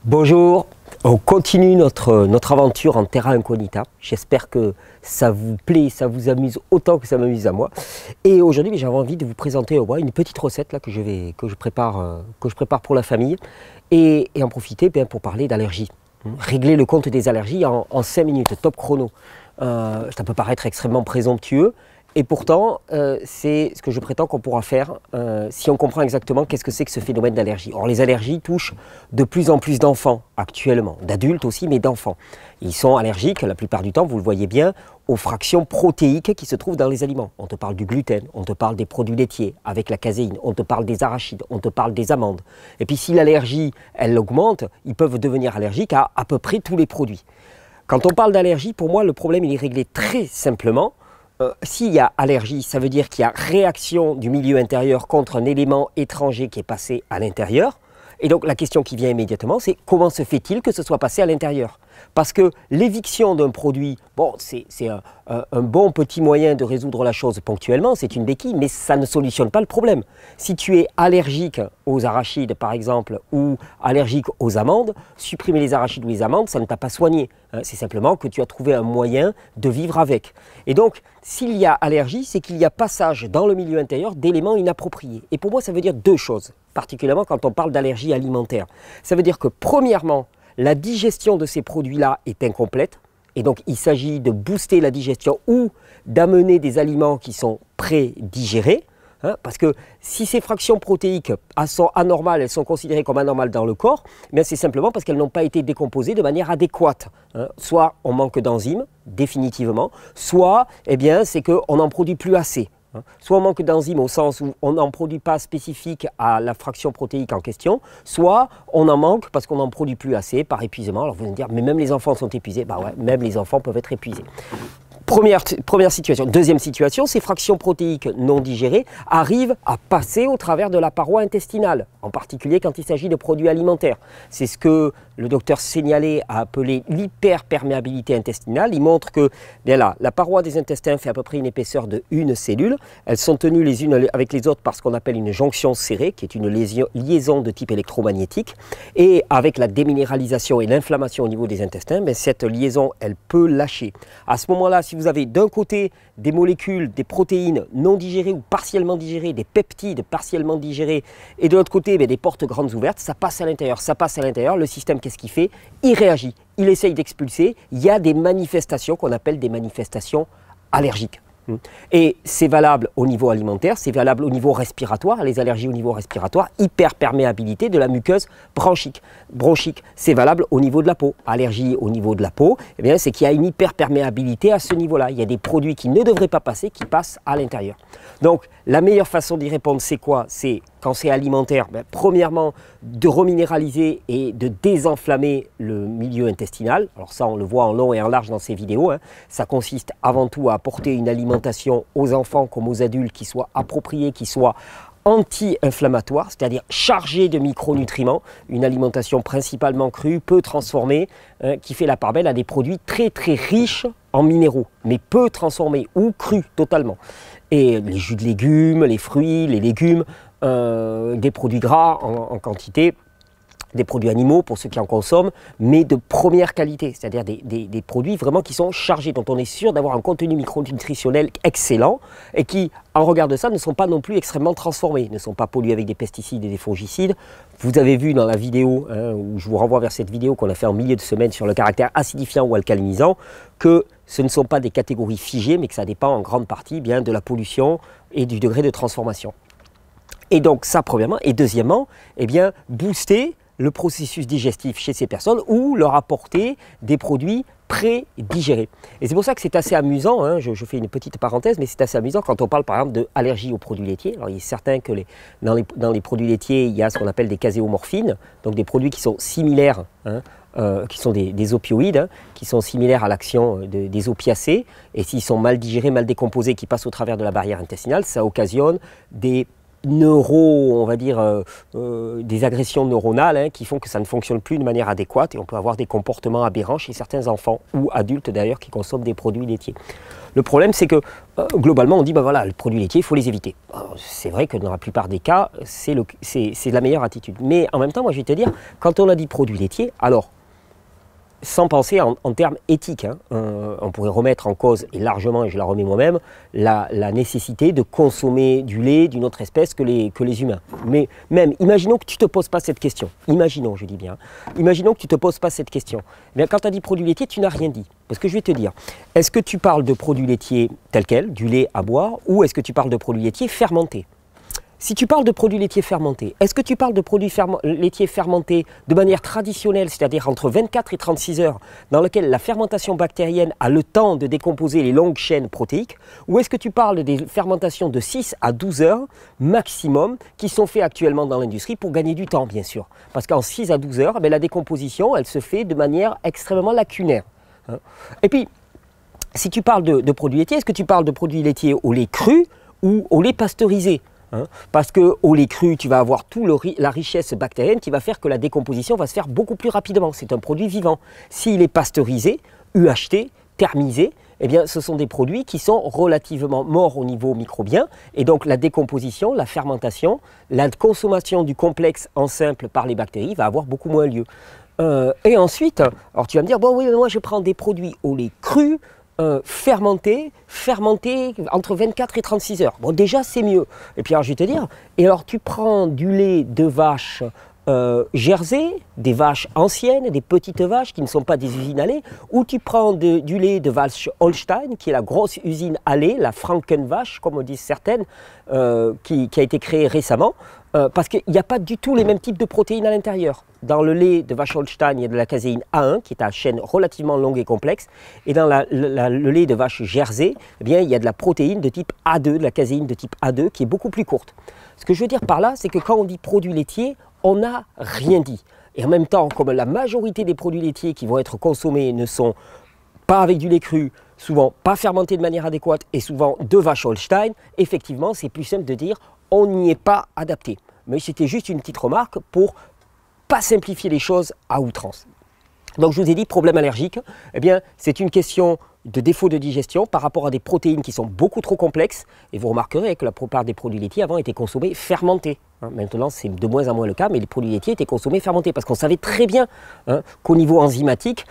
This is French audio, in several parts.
Bonjour, on continue notre aventure en Terra Incognita. J'espère que ça vous plaît, ça vous amuse autant que ça m'amuse à moi. Et aujourd'hui, j'avais envie de vous présenter une petite recette là, que je prépare pour la famille et en profiter pour parler d'allergies. Régler le compte des allergies en 5 minutes, top chrono. Ça peut paraître extrêmement présomptueux. Et pourtant, c'est ce que je prétends qu'on pourra faire si on comprend exactement qu'est-ce que c'est que ce phénomène d'allergie. Or, les allergies touchent de plus en plus d'enfants actuellement, d'adultes aussi, mais d'enfants. Ils sont allergiques, la plupart du temps, vous le voyez bien, aux fractions protéiques qui se trouvent dans les aliments. On te parle du gluten, on te parle des produits laitiers avec la caséine, on te parle des arachides, on te parle des amandes. Et puis si l'allergie, elle augmente, ils peuvent devenir allergiques à peu près tous les produits. Quand on parle d'allergie, pour moi, le problème il est réglé très simplement. S'il y a allergie, ça veut dire qu'il y a réaction du milieu intérieur contre un élément étranger qui est passé à l'intérieur. Et donc la question qui vient immédiatement, c'est comment se fait-il que ce soit passé à l'intérieur? Parce que l'éviction d'un produit, bon, c'est un bon petit moyen de résoudre la chose ponctuellement, c'est une béquille, mais ça ne solutionne pas le problème. Si tu es allergique aux arachides, par exemple, ou allergique aux amandes, supprimer les arachides ou les amandes, ça ne t'a pas soigné. C'est simplement que tu as trouvé un moyen de vivre avec. Et donc, s'il y a allergie, c'est qu'il y a passage dans le milieu intérieur d'éléments inappropriés. Et pour moi, ça veut dire deux choses, particulièrement quand on parle d'allergie alimentaire. Ça veut dire que, premièrement, la digestion de ces produits-là est incomplète et donc il s'agit de booster la digestion ou d'amener des aliments qui sont pré-digérés. Parce que si ces fractions protéiques sont anormales, elles sont considérées comme anormales dans le corps, c'est simplement parce qu'elles n'ont pas été décomposées de manière adéquate. Soit on manque d'enzymes, définitivement, soit c'est qu'on n'en produit plus assez. Soit on manque d'enzymes au sens où on n'en produit pas spécifique à la fraction protéique en question, soit on en manque parce qu'on n'en produit plus assez par épuisement. Alors vous allez me dire, mais même les enfants sont épuisés. Bah ouais, même les enfants peuvent être épuisés. Première situation. Deuxième situation, ces fractions protéiques non digérées arrivent à passer au travers de la paroi intestinale, en particulier quand il s'agit de produits alimentaires. C'est ce que le docteur Seignalé a appelé l'hyperperméabilité intestinale. Il montre que la paroi des intestins fait à peu près une épaisseur de une cellule. Elles sont tenues les unes avec les autres par ce qu'on appelle une jonction serrée, qui est une liaison de type électromagnétique. Et avec la déminéralisation et l'inflammation au niveau des intestins, cette liaison, elle peut lâcher. À ce moment-là, si vous avez d'un côté des molécules, des protéines non digérées ou partiellement digérées, des peptides partiellement digérés, et de l'autre côté des portes grandes ouvertes, ça passe à l'intérieur, le système qu'est-ce qu'il fait? Il réagit, il essaye d'expulser, il y a des manifestations qu'on appelle des manifestations allergiques. Et c'est valable au niveau alimentaire, c'est valable au niveau respiratoire, les allergies au niveau respiratoire, hyperperméabilité de la muqueuse bronchique. C'est valable au niveau de la peau. Allergie au niveau de la peau, c'est qu'il y a une hyperperméabilité à ce niveau-là. Il y a des produits qui ne devraient pas passer, qui passent à l'intérieur. Donc la meilleure façon d'y répondre, c'est quoi? C'est quand c'est alimentaire, premièrement, de reminéraliser et de désenflammer le milieu intestinal. Alors ça, on le voit en long et en large dans ces vidéos. Ça consiste avant tout à apporter une alimentation aux enfants comme aux adultes qui soit appropriée, qui soit anti-inflammatoire, c'est-à-dire chargée de micronutriments, une alimentation principalement crue, peu transformée, qui fait la part belle à des produits très très riches en minéraux, mais peu transformés ou crus totalement. Et les jus de légumes, les fruits, les légumes, des produits gras en quantité, des produits animaux pour ceux qui en consomment, mais de première qualité, c'est-à-dire des produits vraiment qui sont chargés, dont on est sûr d'avoir un contenu micronutritionnel excellent et qui, en regard de ça, ne sont pas non plus extrêmement transformés, ne sont pas pollués avec des pesticides et des fongicides. Vous avez vu dans la vidéo, où je vous renvoie vers cette vidéo qu'on a fait en milieu de semaine sur le caractère acidifiant ou alcalinisant, que ce ne sont pas des catégories figées, mais que ça dépend en grande partie de la pollution et du degré de transformation. Et donc ça, premièrement. Et deuxièmement, booster le processus digestif chez ces personnes ou leur apporter des produits pré-digérés. Et c'est pour ça que c'est assez amusant, je fais une petite parenthèse, mais c'est assez amusant quand on parle par exemple d'allergie aux produits laitiers. Alors il est certain que dans les produits laitiers, il y a ce qu'on appelle des caséomorphines, donc des produits qui sont similaires, qui sont des opioïdes, qui sont similaires à l'action des opiacés, et s'ils sont mal digérés, mal décomposés, qui passent au travers de la barrière intestinale, ça occasionne des on va dire, des agressions neuronales hein, qui font que ça ne fonctionne plus de manière adéquate et on peut avoir des comportements aberrants chez certains enfants ou adultes d'ailleurs qui consomment des produits laitiers. Le problème c'est que globalement on dit ben voilà, les produits laitiers il faut les éviter. C'est vrai que dans la plupart des cas c'est la meilleure attitude. Mais en même temps moi je vais te dire, quand on a dit produits laitiers, alors sans penser en termes éthiques, hein, on pourrait remettre en cause, et largement, et je la remets moi-même, la nécessité de consommer du lait d'une autre espèce que les humains. Mais même, imaginons que tu ne te poses pas cette question. Imaginons, je dis bien. Imaginons que tu ne te poses pas cette question. Eh bien, quand tu as dit produits laitiers, tu n'as rien dit. Parce que je vais te dire, est-ce que tu parles de produits laitiers tels quels, du lait à boire, ou est-ce que tu parles de produits laitiers fermentés ? Si tu parles de produits laitiers fermentés, est-ce que tu parles de produits laitiers fermentés de manière traditionnelle, c'est-à-dire entre 24 et 36 heures, dans lequel la fermentation bactérienne a le temps de décomposer les longues chaînes protéiques, ou est-ce que tu parles des fermentations de 6 à 12 heures maximum qui sont faites actuellement dans l'industrie pour gagner du temps, bien sûr. Parce qu'en 6 à 12 heures, la décomposition, elle se fait de manière extrêmement lacunaire. Hein. Et puis, si tu parles de produits laitiers, est-ce que tu parles de produits laitiers au lait cru ou au lait pasteurisé ? Parce qu'au lait cru, tu vas avoir toute la richesse bactérienne qui va faire que la décomposition va se faire beaucoup plus rapidement. C'est un produit vivant. S'il est pasteurisé, UHT, thermisé, eh bien, ce sont des produits qui sont relativement morts au niveau microbien. Et donc la décomposition, la fermentation, la consommation du complexe en simple par les bactéries va avoir beaucoup moins lieu. Et ensuite, alors tu vas me dire, bon oui, mais moi je prends des produits au lait cru, fermenté entre 24 et 36 heures. Bon, déjà, c'est mieux. Et puis, alors, je vais te dire, et alors, tu prends du lait de vache Jersey, des vaches anciennes, des petites vaches qui ne sont pas des usines à lait, ou tu prends du lait de vache Holstein, qui est la grosse usine à lait, la Frankenvache, comme disent certaines, qui a été créée récemment, parce qu'il n'y a pas du tout les mêmes types de protéines à l'intérieur. Dans le lait de vache Holstein, il y a de la caséine A1, qui est à chaîne relativement longue et complexe, et dans le lait de vache Jersey, eh bien, il y a de la protéine de type A2, de la caséine de type A2, qui est beaucoup plus courte. Ce que je veux dire par là, c'est que quand on dit produits laitiers, on n'a rien dit. Et en même temps, comme la majorité des produits laitiers qui vont être consommés ne sont pas avec du lait cru, souvent pas fermentés de manière adéquate et souvent de vache Holstein, effectivement, c'est plus simple de dire on n'y est pas adapté. Mais c'était juste une petite remarque pour pas simplifier les choses à outrance. Donc je vous ai dit, problème allergique, eh bien c'est une question de défaut de digestion par rapport à des protéines qui sont beaucoup trop complexes. Et vous remarquerez que la plupart des produits laitiers avant étaient consommés fermentés. Maintenant, c'est de moins en moins le cas, mais les produits laitiers étaient consommés fermentés parce qu'on savait très bien qu'au niveau enzymatique,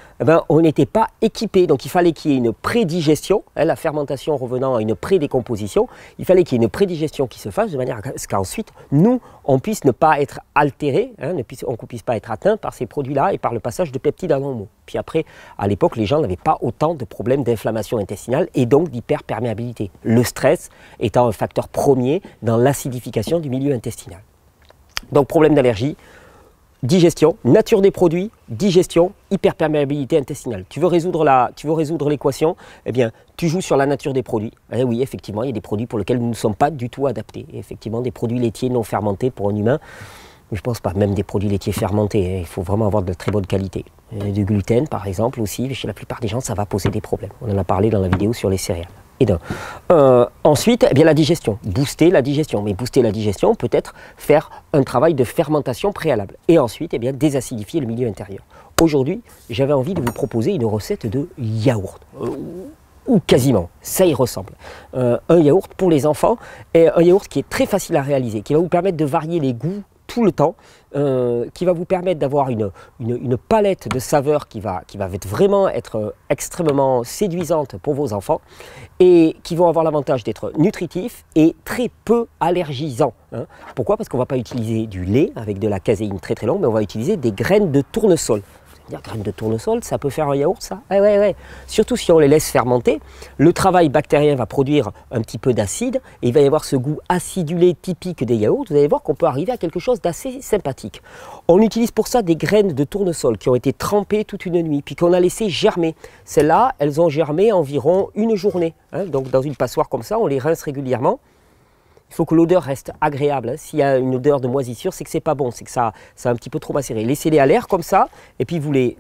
on n'était pas équipé. Donc, il fallait qu'il y ait une prédigestion, la fermentation revenant à une prédécomposition, il fallait qu'il y ait une prédigestion qui se fasse de manière à ce qu'ensuite, nous, on puisse ne pas être altérés, on ne puisse pas être atteint par ces produits-là et par le passage de peptides anormaux. Puis après, à l'époque, les gens n'avaient pas autant de problèmes d'inflammation intestinale et donc d'hyperperméabilité. Le stress étant un facteur premier dans l'acidification du milieu intestinal. Donc problème d'allergie, digestion, nature des produits, digestion, hyperperméabilité intestinale. Tu veux résoudre l'équation, eh bien tu joues sur la nature des produits. Et oui, effectivement, il y a des produits pour lesquels nous ne sommes pas du tout adaptés. Et effectivement, des produits laitiers non fermentés pour un humain, je ne pense pas, même des produits laitiers fermentés, il faut vraiment avoir de très bonne qualité. Du gluten par exemple aussi, chez la plupart des gens ça va poser des problèmes. On en a parlé dans la vidéo sur les céréales. Et donc, ensuite, eh bien, la digestion, booster la digestion. Mais booster la digestion, peut-être faire un travail de fermentation préalable. Et ensuite, eh bien, désacidifier le milieu intérieur. Aujourd'hui, j'avais envie de vous proposer une recette de yaourt. Ou quasiment, ça y ressemble. Un yaourt pour les enfants, et un yaourt qui est très facile à réaliser, qui va vous permettre de varier les goûts tout le temps, qui va vous permettre d'avoir une palette de saveurs qui va vraiment être extrêmement séduisante pour vos enfants et qui vont avoir l'avantage d'être nutritifs et très peu allergisants. Pourquoi? Parce qu'on ne va pas utiliser du lait avec de la caséine très très longue, mais on va utiliser des graines de tournesol. Graines de tournesol, ça peut faire un yaourt, ça? Ouais. Surtout si on les laisse fermenter, le travail bactérien va produire un petit peu d'acide et il va y avoir ce goût acidulé typique des yaourts. Vous allez voir qu'on peut arriver à quelque chose d'assez sympathique. On utilise pour ça des graines de tournesol qui ont été trempées toute une nuit, puis qu'on a laissé germer. Celles-là, elles ont germé environ une journée. Donc dans une passoire comme ça, on les rince régulièrement. Il faut que l'odeur reste agréable. S'il y a une odeur de moisissure, c'est que c'est pas bon, c'est que ça a un petit peu trop macéré. Laissez-les à l'air comme ça, et puis vous les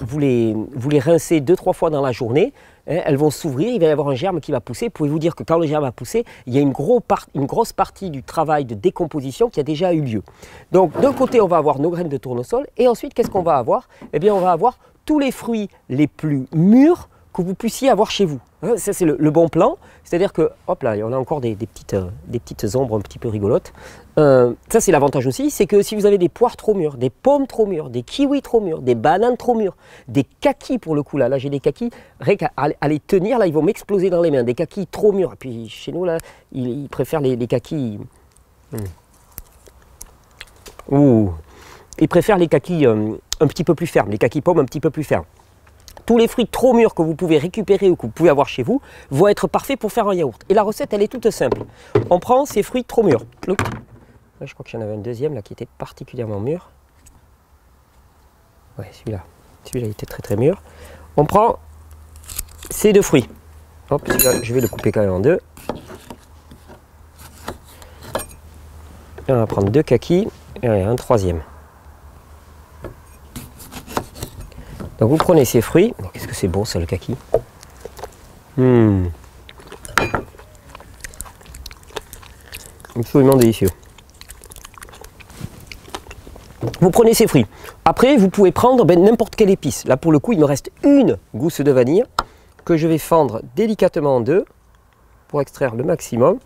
rincez 2-3 fois dans la journée. elles vont s'ouvrir, il va y avoir un germe qui va pousser. Vous pouvez vous dire que quand le germe a poussé, il y a une grosse partie du travail de décomposition qui a déjà eu lieu. Donc d'un côté, on va avoir nos graines de tournesol et ensuite, qu'est-ce qu'on va avoir? Eh bien, on va avoir tous les fruits les plus mûrs que vous puissiez avoir chez vous. Ça, c'est le bon plan. C'est-à-dire que, hop là, on a encore des petites ombres un petit peu rigolotes. Ça, c'est l'avantage aussi, c'est que si vous avez des poires trop mûres, des pommes trop mûres, des kiwis trop mûrs, des bananes trop mûres, des kakis pour le coup, là j'ai des kakis, rien qu'à les tenir, là, ils vont m'exploser dans les mains. Des kakis trop mûrs. Et puis chez nous, là, ils préfèrent les kakis... Ils préfèrent les kakis un petit peu plus fermes, les kakis pommes un petit peu plus fermes. Tous les fruits trop mûrs que vous pouvez récupérer ou que vous pouvez avoir chez vous vont être parfaits pour faire un yaourt. Et la recette, elle est toute simple. On prend ces fruits trop mûrs. Là, je crois que j'en avais un deuxième là, qui était particulièrement mûr. Ouais, celui-là. Celui-là était très très mûr. On prend ces deux fruits. Hop, celui-là, je vais le couper quand même en deux. Et on va prendre deux kakis et un troisième. Donc vous prenez ces fruits, oh, qu'est-ce que c'est bon ça le kaki. Absolument délicieux. Vous prenez ces fruits. Après vous pouvez prendre n'importe quelle épice. Là pour le coup il me reste une gousse de vanille que je vais fendre délicatement en deux pour extraire le maximum.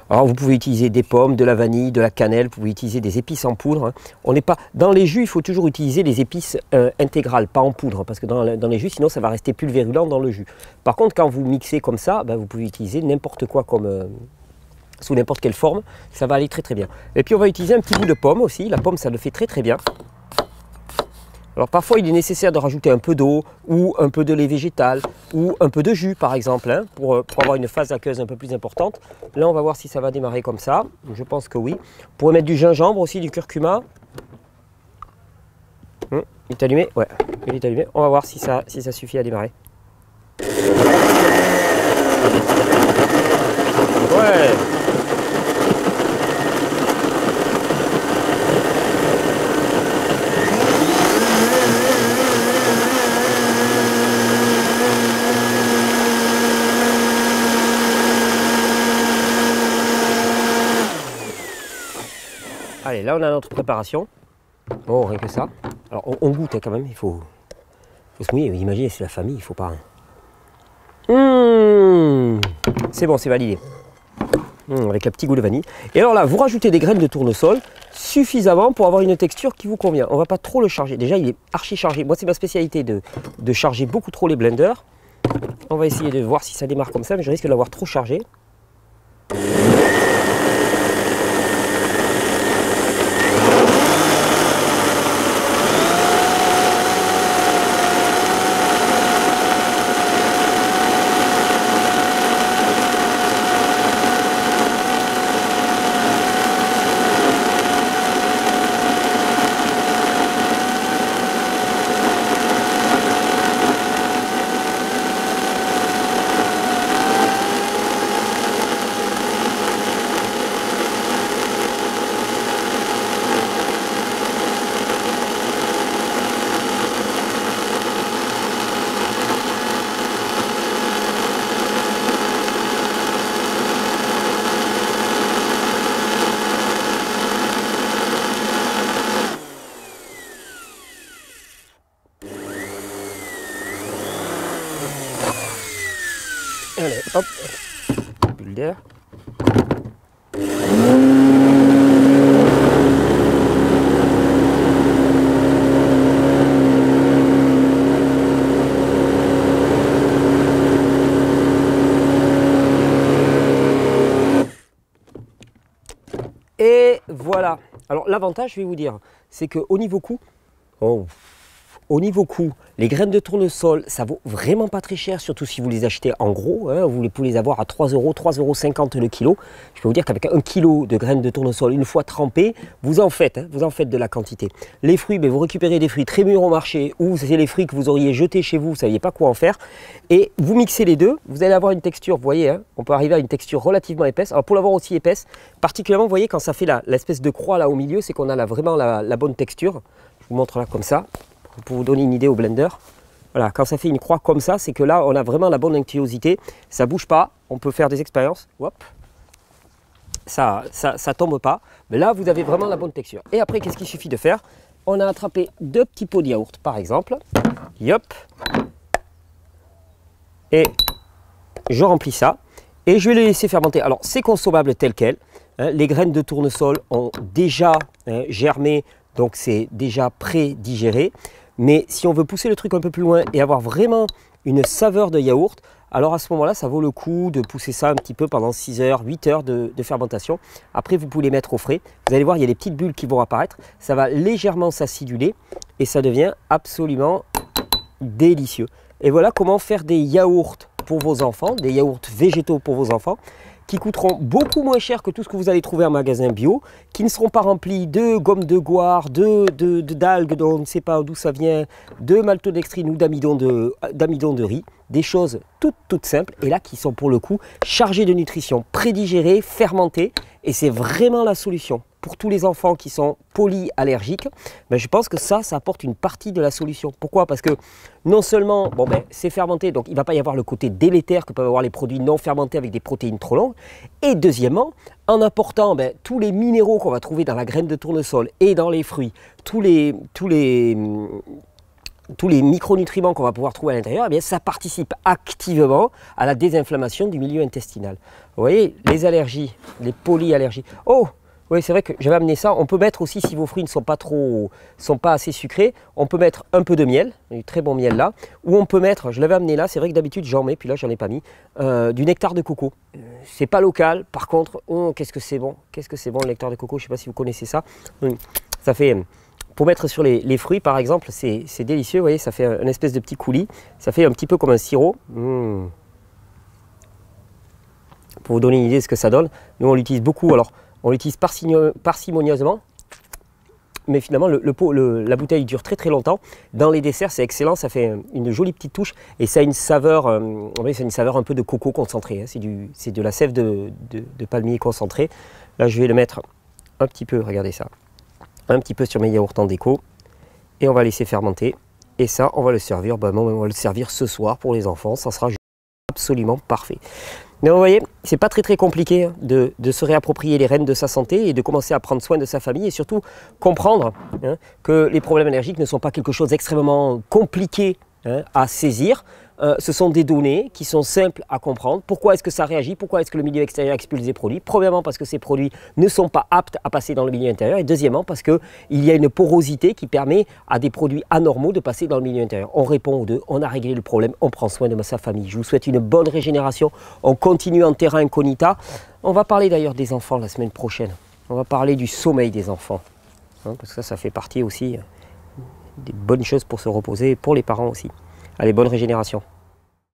Alors vous pouvez utiliser des pommes, de la vanille, de la cannelle, vous pouvez utiliser des épices en poudre. On n'est pas dans les jus, il faut toujours utiliser les épices intégrales, pas en poudre, parce que dans les jus, sinon ça va rester pulvérulent dans le jus. Par contre, quand vous mixez comme ça, vous pouvez utiliser n'importe quoi comme sous n'importe quelle forme, ça va aller très très bien. Et puis on va utiliser un petit bout de pomme aussi. La pomme, ça le fait très très bien. Alors parfois il est nécessaire de rajouter un peu d'eau ou un peu de lait végétal ou un peu de jus par exemple pour avoir une phase aqueuse un peu plus importante. Là on va voir si ça va démarrer comme ça, je pense que oui. Vous pourrez mettre du gingembre aussi, du curcuma. Il est allumé? Ouais, il est allumé. On va voir si ça suffit à démarrer. Ouais. Allez, là on a notre préparation. Oh, rien que ça. Alors on goûte quand même, il faut se mouiller. Imaginez, c'est la famille, il faut pas. C'est bon, c'est validé. Avec un petit goût de vanille. Et alors là, vous rajoutez des graines de tournesol suffisamment pour avoir une texture qui vous convient. On va pas trop le charger. Déjà, il est archi chargé. Moi, c'est ma spécialité de charger beaucoup trop les blenders. On va essayer de voir si ça démarre comme ça, mais je risque de l'avoir trop chargé. Allez, hop, bulle d'air. Et voilà. Alors l'avantage, je vais vous dire, c'est qu'au niveau coût, les graines de tournesol, ça vaut vraiment pas très cher, surtout si vous les achetez en gros. Vous pouvez les avoir à 3 €, 3,50 € le kilo. Je peux vous dire qu'avec 1 kg de graines de tournesol, une fois trempées, vous en faites de la quantité. Les fruits, vous récupérez des fruits très mûrs au marché ou c'est les fruits que vous auriez jetés chez vous, vous ne saviez pas quoi en faire. Et vous mixez les deux, vous allez avoir une texture, vous voyez, on peut arriver à une texture relativement épaisse. Alors pour l'avoir aussi épaisse, particulièrement, vous voyez, quand ça fait l'espèce de croix là au milieu, c'est qu'on a vraiment la bonne texture. Je vous montre là comme ça. Pour vous donner une idée au blender, Voilà, quand ça fait une croix comme ça, c'est que là, on a vraiment la bonne onctuosité. Ça ne bouge pas, on peut faire des expériences. Hop. Ça tombe pas. Mais là, vous avez vraiment la bonne texture. Et après, qu'est-ce qu'il suffit de faire? On a attrapé 2 petits pots de yaourt, par exemple. Hop. Et je remplis ça. Et je vais les laisser fermenter. Alors, c'est consommable tel quel. Hein, les graines de tournesol ont déjà germé, donc c'est déjà pré-digéré. Mais si on veut pousser le truc un peu plus loin et avoir vraiment une saveur de yaourt, alors à ce moment-là, ça vaut le coup de pousser ça un petit peu pendant 6 heures, 8 heures de fermentation. Après, vous pouvez les mettre au frais. Vous allez voir, il y a des petites bulles qui vont apparaître. Ça va légèrement s'aciduler et ça devient absolument délicieux. Et voilà comment faire des yaourts pour vos enfants, des yaourts végétaux pour vos enfants, qui coûteront beaucoup moins cher que tout ce que vous allez trouver en magasin bio, qui ne seront pas remplis de gomme de goire, d'algues dont on ne sait pas d'où ça vient, de maltodextrine ou d'amidon de riz, des choses toutes simples, et là qui sont pour le coup chargées de nutrition, prédigérées, fermentées, et c'est vraiment la solution. Pour tous les enfants qui sont polyallergiques, ben je pense que ça apporte une partie de la solution. Pourquoi? Parce que non seulement c'est fermenté, donc il ne va pas y avoir le côté délétère que peuvent avoir les produits non fermentés avec des protéines trop longues. Et deuxièmement, en apportant tous les minéraux qu'on va trouver dans la graine de tournesol et dans les fruits, tous les micronutriments qu'on va pouvoir trouver à l'intérieur, eh ça participe activement à la désinflammation du milieu intestinal. Vous voyez, les allergies, les polyallergies. Oh! Oui, c'est vrai que j'avais amené ça. On peut mettre aussi, si vos fruits ne sont pas assez sucrés, on peut mettre un peu de miel, du très bon miel là, ou on peut mettre, je l'avais amené là, c'est vrai que d'habitude j'en mets, puis là j'en ai pas mis, du nectar de coco. C'est pas local, par contre, qu'est-ce que c'est bon le nectar de coco, je ne sais pas si vous connaissez ça. Ça fait, pour mettre sur les fruits par exemple, c'est délicieux, vous voyez, ça fait une espèce de petit coulis, ça fait un petit peu comme un sirop. Pour vous donner une idée de ce que ça donne, nous on l'utilise beaucoup, alors on l'utilise parcimonieusement, mais finalement la bouteille dure très longtemps. Dans les desserts, c'est excellent, ça fait une jolie petite touche et ça a une saveur, c'est une saveur un peu de coco concentré, hein. C'est de la sève de palmier concentré. Là, je vais le mettre un petit peu, regardez ça, un petit peu sur mes yaourts en déco et on va laisser fermenter. Et ça, on va le servir, on va le servir ce soir pour les enfants, ça sera absolument parfait. Mais vous voyez, c'est pas très compliqué de se réapproprier les rênes de sa santé et de commencer à prendre soin de sa famille et surtout comprendre que les problèmes allergiques ne sont pas quelque chose d'extrêmement compliqué à saisir. Ce sont des données qui sont simples à comprendre. Pourquoi est-ce que ça réagit? Pourquoi est-ce que le milieu extérieur expulse des produits? Premièrement, parce que ces produits ne sont pas aptes à passer dans le milieu intérieur. Et deuxièmement, parce qu'il y a une porosité qui permet à des produits anormaux de passer dans le milieu intérieur. On répond aux deux, on a réglé le problème, on prend soin de sa famille. Je vous souhaite une bonne régénération. On continue en terra incognita. On va parler d'ailleurs des enfants la semaine prochaine. On va parler du sommeil des enfants. Parce que ça fait partie aussi des bonnes choses pour se reposer et pour les parents aussi. Allez, bonne régénération.